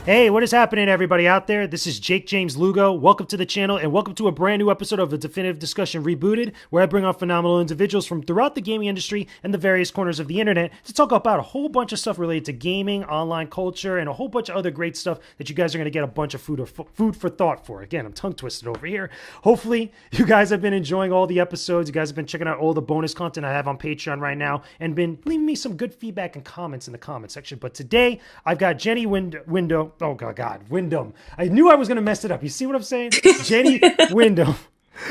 Hey, what is happening, everybody out there? This is Jakejames Lugo. Welcome to the channel and welcome to a brand new episode of the Definitive Discussion Rebooted, where I bring on phenomenal individuals from throughout the gaming industry and the various corners of the internet to talk about a whole bunch of stuff related to gaming, online culture, and a whole bunch of other great stuff that you guys are going to get a bunch of food for thought for. Again, I'm tongue twisted over here. Hopefully, you guys have been enjoying all the episodes. You guys have been checking out all the bonus content I have on Patreon right now and been leaving me some good feedback and comments in the comment section. But today, I've got Jenny Windom. Oh, God. Windom. I knew I was going to mess it up. You see what I'm saying? Jenny Windom.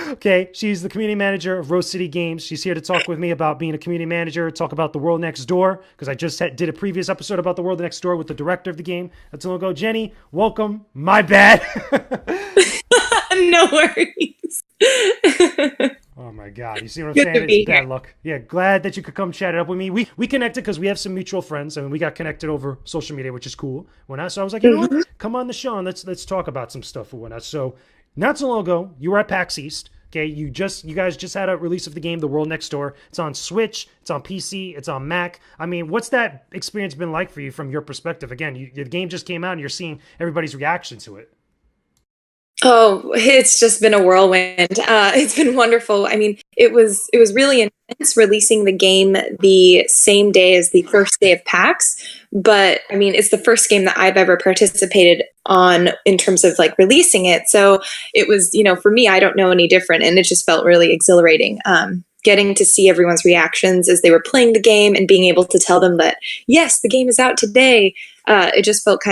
Okay, she's the community manager of Rose City Games. She's here to talk with me about being a community manager, talk about the world next door, because I just did a previous episode about the world next door with the director of the game. That's a little ago. Jenny, welcome. My bad. No worries. Oh my God. You see what I'm saying? It's bad luck. Yeah, glad that you could come chat it up with me. We connected because we have some mutual friends and we got connected over social media, which is cool. So I was like, you know what? Come on the show and let's talk about some stuff or whatnot. So not so long ago, you were at PAX East. Okay, you guys just had a release of the game, The World Next Door. It's on Switch, it's on PC, it's on Mac. I mean, what's that experience been like for you from your perspective? Again, the game just came out and you're seeing everybody's reaction to it. Oh, it's just been a whirlwind. It's been wonderful. I mean, it was really intense releasing the game the same day as the first day of PAX. But I mean, it's the first game that I've ever participated on in terms of like releasing it. So it was, for me, I don't know any different. And it just felt really exhilarating. Getting to see everyone's reactions as they were playing the game and being able to tell them that, yes, the game is out today. It just felt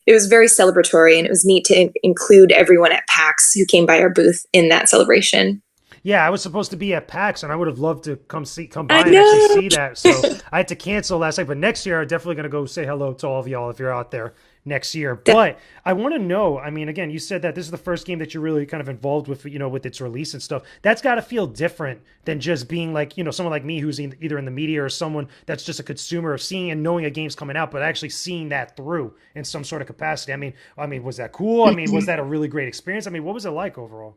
it was very celebratory, and it was neat to include everyone at PAX who came by our booth in that celebration. Yeah, I was supposed to be at PAX, and I would have loved to come by and actually see that. So I had to cancel last night. But next year, I'm definitely going to go say hello to all of y'all if you're out there next year. But I want to know, I mean, again, you said that this is the first game that you're really kind of involved with, with its release and stuff. That's got to feel different than just being like, someone like me who's either in the media or someone that's just a consumer of seeing and knowing a game's coming out, but actually seeing that through in some sort of capacity. I mean, was that cool? I mean, was that a really great experience? I mean, what was it like overall?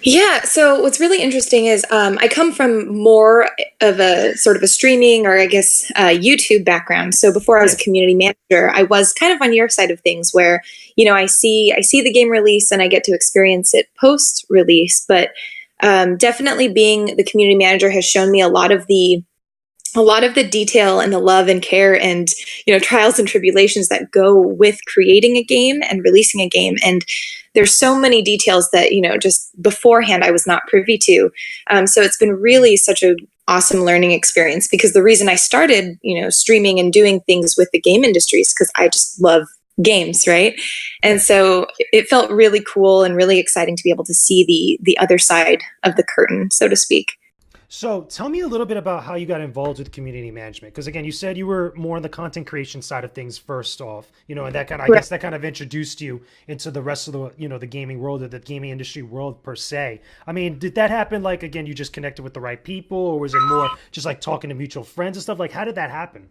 Yeah, so what's really interesting is I come from more of a sort of a streaming or I guess YouTube background. So before I was a community manager, I was kind of on your side of things where, I see the game release and I get to experience it post release. But definitely being the community manager has shown me a lot of the detail and the love and care and, trials and tribulations that go with creating a game and releasing a game. And there's so many details that, just beforehand I was not privy to. So it's been really such an awesome learning experience because the reason I started, streaming and doing things with the game industry is because I just love games, right? And so it felt really cool and really exciting to be able to see the other side of the curtain, so to speak. So tell me a little bit about how you got involved with community management. Because again, you said you were more on the content creation side of things first off, and that kind of, I guess that kind of introduced you into the rest of the, the gaming world or the gaming industry world per se. I mean, did that happen? Like, again, you just connected with the right people, or was it more just like talking to mutual friends and stuff? Like, how did that happen?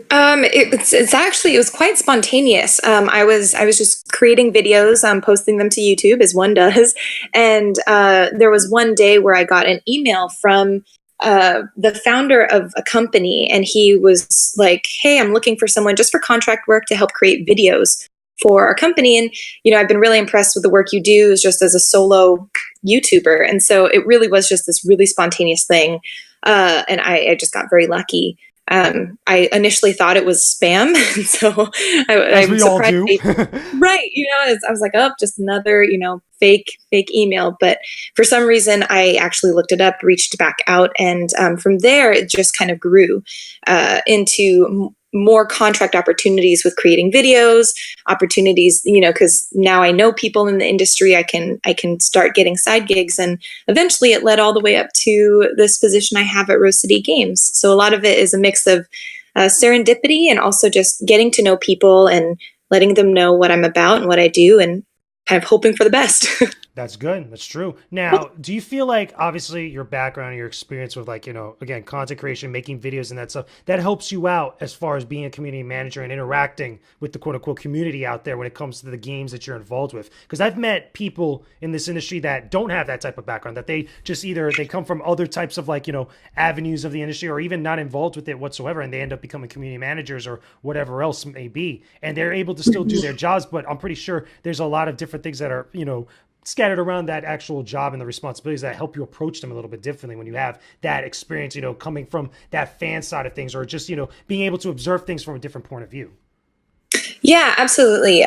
It was quite spontaneous. I was just creating videos, posting them to YouTube as one does. And there was one day where I got an email from the founder of a company, and he was like, "Hey, I'm looking for someone just for contract work to help create videos for our company. And, I've been really impressed with the work you do as just as a solo YouTuber." And so it really was just this really spontaneous thing. And I just got very lucky. I initially thought it was spam, so I'm surprised. Right, I was like, oh, just another, fake email. But for some reason, I actually looked it up, reached back out, and from there, it just kind of grew into more contract opportunities with creating videos, opportunities, because now I know people in the industry. I can start getting side gigs, and eventually it led all the way up to this position I have at Rose City Games. So a lot of it is a mix of serendipity and also just getting to know people and letting them know what I'm about and what I do, and kind of hoping for the best. That's good. That's true. Now, do you feel like obviously your background and your experience with like, again, content creation, making videos and that stuff, that helps you out as far as being a community manager and interacting with the quote unquote community out there when it comes to the games that you're involved with? Because I've met people in this industry that don't have that type of background, that they just either they come from other types of like, avenues of the industry or even not involved with it whatsoever. And they end up becoming community managers or whatever else may be. And they're able to still do their jobs. But I'm pretty sure there's a lot of different things that are, scattered around that actual job and the responsibilities that help you approach them a little bit differently when you have that experience, coming from that fan side of things, or just, being able to observe things from a different point of view. Yeah, absolutely.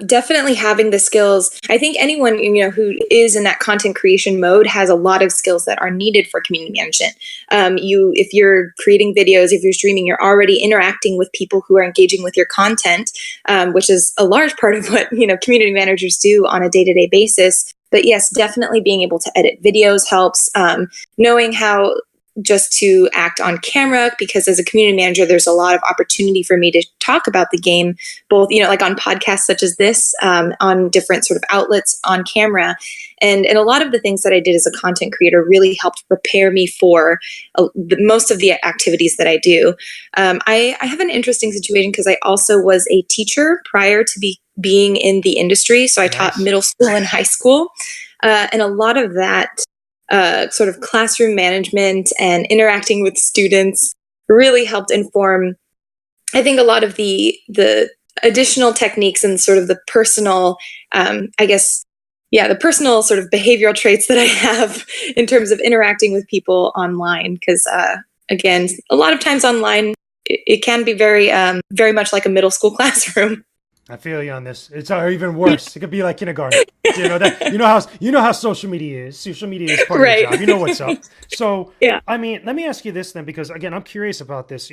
Definitely having the skills. I think anyone, who is in that content creation mode has a lot of skills that are needed for community management. If you're creating videos, if you're streaming, you're already interacting with people who are engaging with your content, which is a large part of what, community managers do on a day-to-day basis. But yes, definitely being able to edit videos helps. Knowing how just to act on camera, because as a community manager, there's a lot of opportunity for me to talk about the game, both, like on podcasts such as this, on different sort of outlets on camera. And a lot of the things that I did as a content creator really helped prepare me for most of the activities that I do. I have an interesting situation because I also was a teacher prior to being in the industry. So I taught middle school and high school. And a lot of that sort of classroom management and interacting with students really helped inform, I think, a lot of the additional techniques and sort of the personal, the personal sort of behavioral traits that I have in terms of interacting with people online. Because again, a lot of times online, it can be very, very much like a middle school classroom. I feel you on this. It's even worse. It could be like kindergarten. You know how social media is. Social media is part of the job. You know what's up. So, yeah. I mean, let me ask you this then, because again, I'm curious about this.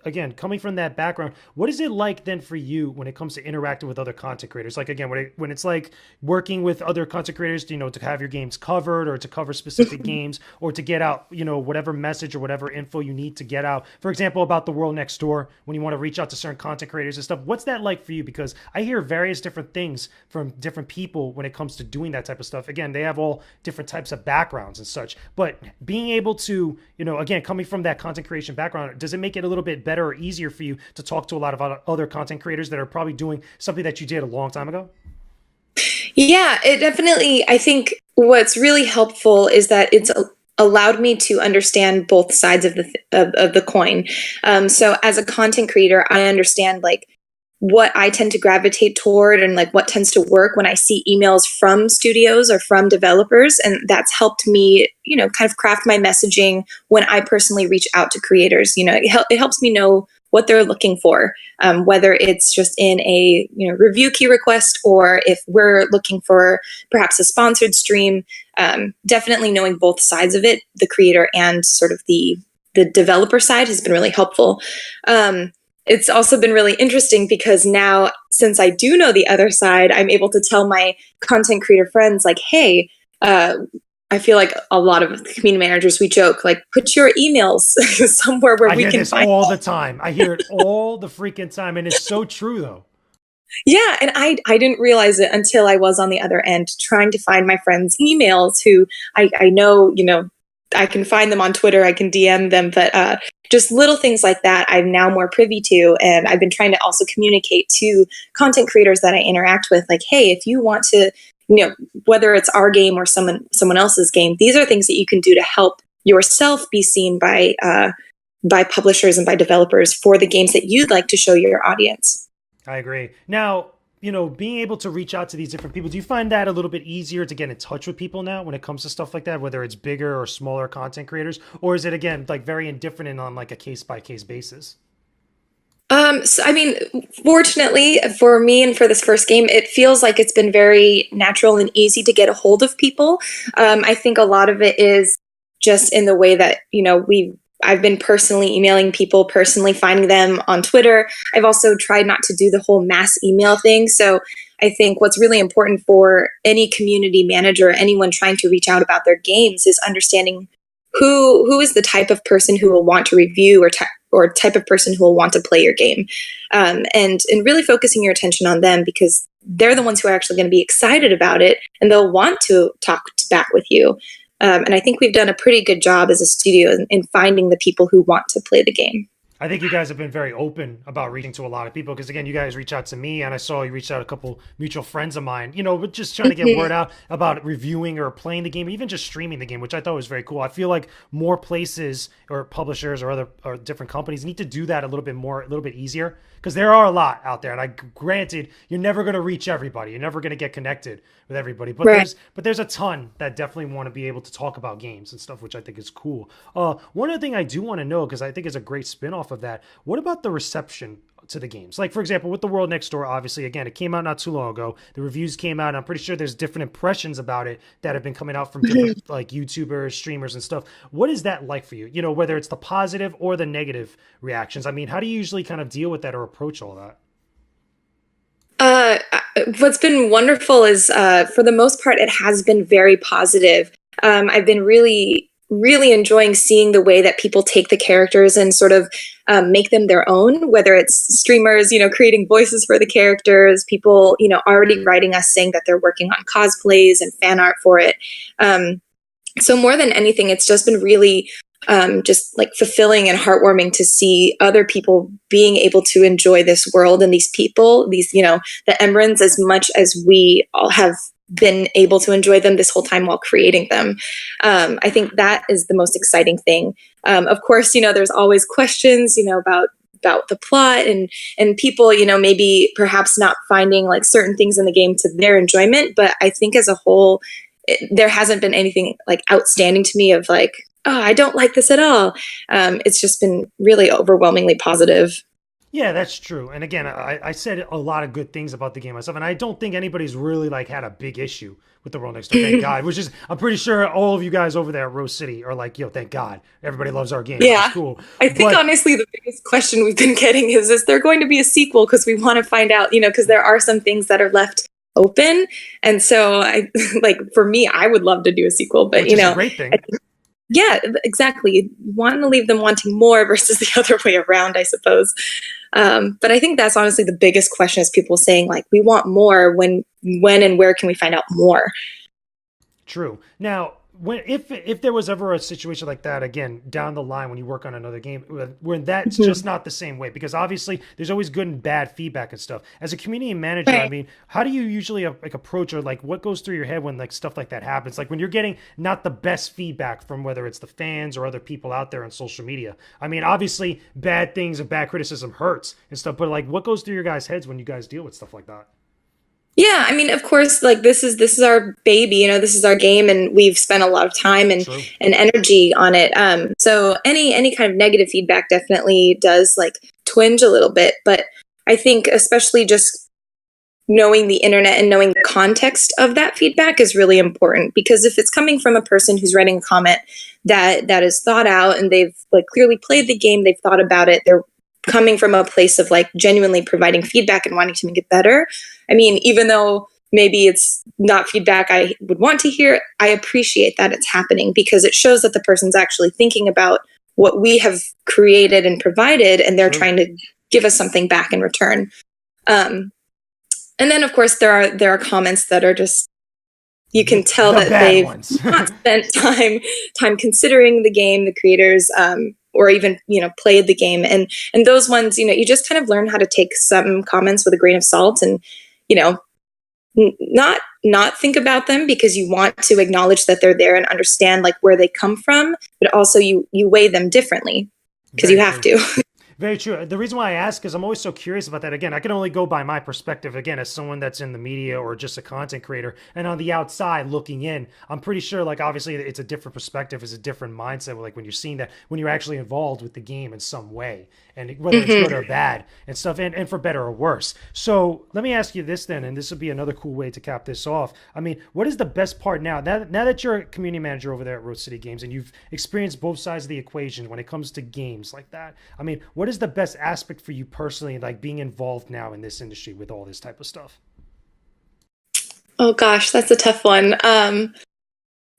Again, coming from that background, what is it like then for you when it comes to interacting with other content creators? Like, again, when it's like working with other content creators, to have your games covered or to cover specific games or to get out, whatever message or whatever info you need to get out. For example, about the world next door, when you want to reach out to certain content creators and stuff, what's that like for you? Because I hear various different things from different people when it comes to doing that type of stuff. Again, they have all different types of backgrounds and such, but being able to, again, coming from that content creation background, does it make it a little bit better or easier for you to talk to a lot of other content creators that are probably doing something that you did a long time ago? Yeah, it definitely, I think what's really helpful is that it's allowed me to understand both sides of the coin. So as a content creator, I understand like what I tend to gravitate toward and like what tends to work when I see emails from studios or from developers. And that's helped me, kind of craft my messaging when I personally reach out to creators. It helps me know what they're looking for, whether it's just in a review key request or if we're looking for perhaps a sponsored stream. Definitely knowing both sides of it, the creator and sort of the developer side, has been really helpful. It's also been really interesting because now, since I do know the other side, I'm able to tell my content creator friends like, hey, I feel like a lot of community managers, we joke, like, put your emails somewhere where we can find all the time. I hear it all the freaking time. And it's so true, though. Yeah. And I didn't realize it until I was on the other end trying to find my friends' emails who I know, I can find them on Twitter, I can DM them, but just little things like that I'm now more privy to. And I've been trying to also communicate to content creators that I interact with, like, hey, if you want to, whether it's our game or someone else's game, these are things that you can do to help yourself be seen by publishers and by developers for the games that you'd like to show your audience. I agree. Now, being able to reach out to these different people, do you find that a little bit easier to get in touch with people now when it comes to stuff like that, whether it's bigger or smaller content creators, or is it, again, like very indifferent and on like a case by case basis? So, I mean, fortunately for me and for this first game, it feels like it's been very natural and easy to get a hold of people. I think a lot of it is just in the way that, I've been personally emailing people, personally finding them on Twitter. I've also tried not to do the whole mass email thing. So I think what's really important for any community manager, anyone trying to reach out about their games, is understanding who is the type of person who will want to review or or type of person who will want to play your game, and really focusing your attention on them, because they're the ones who are actually going to be excited about it, and they'll want to talk back with you. And I think we've done a pretty good job as a studio in finding the people who want to play the game. I think you guys have been very open about reaching to a lot of people, because again, you guys reach out to me, and I saw you reach out to a couple mutual friends of mine, but just trying to get word out about reviewing or playing the game, even just streaming the game, which I thought was very cool. I feel like more places or publishers or different companies need to do that a little bit easier, because there are a lot out there, and granted, you're never going to reach everybody, you're never going to get connected with everybody, but Right. there's a ton that definitely want to be able to talk about games and stuff, which I think is cool. One other thing I do want to know, because I think is a great spin-off of that, what about the reception to the games? Like, for example, with The World Next Door, obviously, again, it came out not too long ago. The reviews came out, and I'm pretty sure there's different impressions about it that have been coming out from different like YouTubers, streamers, and stuff. What is that like for you? Whether it's the positive or the negative reactions. I mean, how do you usually kind of deal with that or approach all that? What's been wonderful is, for the most part, it has been very positive. I've been really enjoying seeing the way that people take the characters and sort of make them their own, whether it's streamers, creating voices for the characters, people, already writing us saying that they're working on cosplays and fan art for it. So more than anything, it's just been really just like fulfilling and heartwarming to see other people being able to enjoy this world and these people, the Emrans, as much as we all have been able to enjoy them this whole time while creating them. I think that is the most exciting thing. Of course, there's always questions, about the plot and people, maybe perhaps not finding like certain things in the game to their enjoyment. But I think as a whole, there hasn't been anything like outstanding to me of like, oh, I don't like this at all. It's just been really overwhelmingly positive. Yeah, that's true. And again, I said a lot of good things about the game myself, and I don't think anybody's really like had a big issue with The World Next Door. Thank God. Which is, I'm pretty sure all of you guys over there at Rose City are like, yo, thank God, everybody loves our game. Yeah, it's cool. I think But honestly the biggest question we've been getting is there going to be a sequel? Because we want to find out, because there are some things that are left open, and so I like for me, I would love to do a sequel, but which is a great thing. Yeah, exactly. Want to leave them wanting more versus the other way around, I suppose. But I think that's honestly the biggest question, is people saying like, we want more. When and where can we find out more? True. Now, if there was ever a situation like that again down the line when you work on another game, when that's just not the same way, because obviously there's always good and bad feedback and stuff. As a community manager, Right. I mean, how do you usually like approach, or like what goes through your head when like stuff like that happens? Like when you're getting not the best feedback from whether it's the fans or other people out there on social media. I mean, obviously bad things and bad criticism hurts and stuff, but like what goes through your guys' heads when you guys deal with stuff like that? Yeah, I mean, of course, like this is our baby, this is our game, and we've spent a lot of time and True. and energy on it. So any kind of negative feedback definitely does like twinge a little bit, but I think especially just knowing the internet and knowing the context of that feedback is really important, because if it's coming from a person who's writing a comment that is thought out and they've like clearly played the game, they've thought about it, they're coming from a place of like genuinely providing feedback and wanting to make it better. I mean, even though maybe it's not feedback I would want to hear, I appreciate that it's happening, because it shows that the person's actually thinking about what we have created and provided, and they're True. trying to give us something back in return. And then of course there are comments that are just, you can tell The that bad they've ones. not spent time considering the game, the creators, or even played the game, and those ones, you just kind of learn how to take some comments with a grain of salt, and not think about them, because you want to acknowledge that they're there and understand like where they come from, but also you weigh them differently, because you Very have true. to. Very true. The reason why I ask is I'm always so curious about that. Again, I can only go by my perspective, again, as someone that's in the media or just a content creator. And on the outside looking in, I'm pretty sure, like, obviously it's a different perspective, it's a different mindset. Like when you're seeing that, when you're actually involved with the game in some way, and whether it's good or bad and stuff, and for better or worse. So let me ask you this then, and this would be another cool way to cap this off. I mean, what is the best part now that you're a community manager over there at Rose City Games, and you've experienced both sides of the equation when it comes to games like that? I mean, what is the best aspect for you personally, like being involved now in this industry with all this type of stuff? Oh gosh, that's a tough one.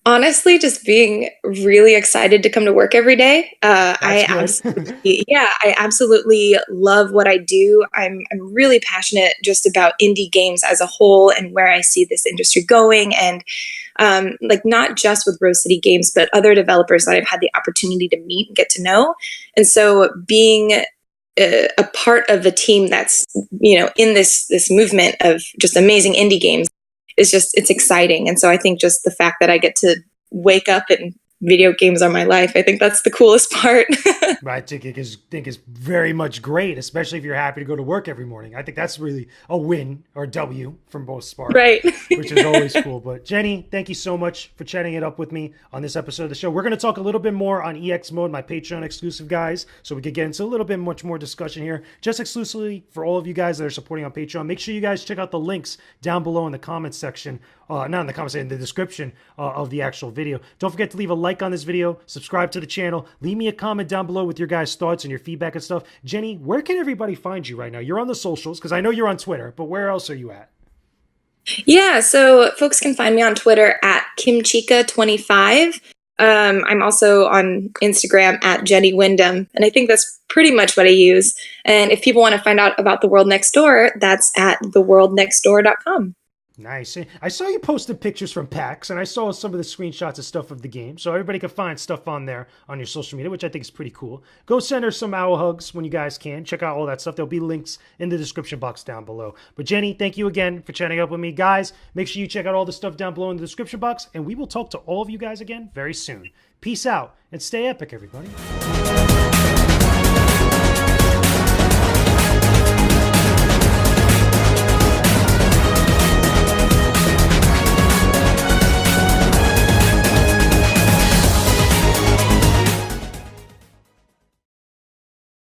Honestly, just being really excited to come to work every day. That's good. I absolutely love what I do. I'm really passionate just about indie games as a whole and where I see this industry going, and like not just with Rose City Games, but other developers that I've had the opportunity to meet and get to know. And so, being a part of the team that's in this movement of just amazing indie games is just it's exciting. And so I think just the fact that I get to wake up and video games are my life, I think that's the coolest part. I think is very much great, especially if you're happy to go to work every morning. I think that's really a win or W from both Spark, Right. which is always cool. But Jenny, thank you so much for chatting it up with me on this episode of the show. We're going to talk a little bit more on EX Mode, my Patreon exclusive guys, so we could get into a little bit much more discussion here, just exclusively for all of you guys that are supporting on Patreon. Make sure you guys check out the links down below in the comments section. Not in the comments, in the description of the actual video. Don't forget to leave a like on this video, subscribe to the channel, leave me a comment down below with your guys' thoughts and your feedback and stuff. Jenny, where can everybody find you right now? You're on the socials, because I know you're on Twitter, but where else are you at? Yeah, so folks can find me on Twitter at Kimchica25. I'm also on Instagram at Jenny Windom, and I think that's pretty much what I use. And if people want to find out about the world next door, that's at theworldnextdoor.com. Nice. I saw you posted pictures from PAX, and I saw some of the screenshots and stuff of the game, so everybody can find stuff on there on your social media, which I think is pretty cool. Go send her some owl hugs when you guys can. Check out all that stuff. There'll be links in the description box down below. But Jenny, thank you again for chatting up with me. Guys, make sure you check out all the stuff down below in the description box, and we will talk to all of you guys again very soon. Peace out, and stay epic, everybody.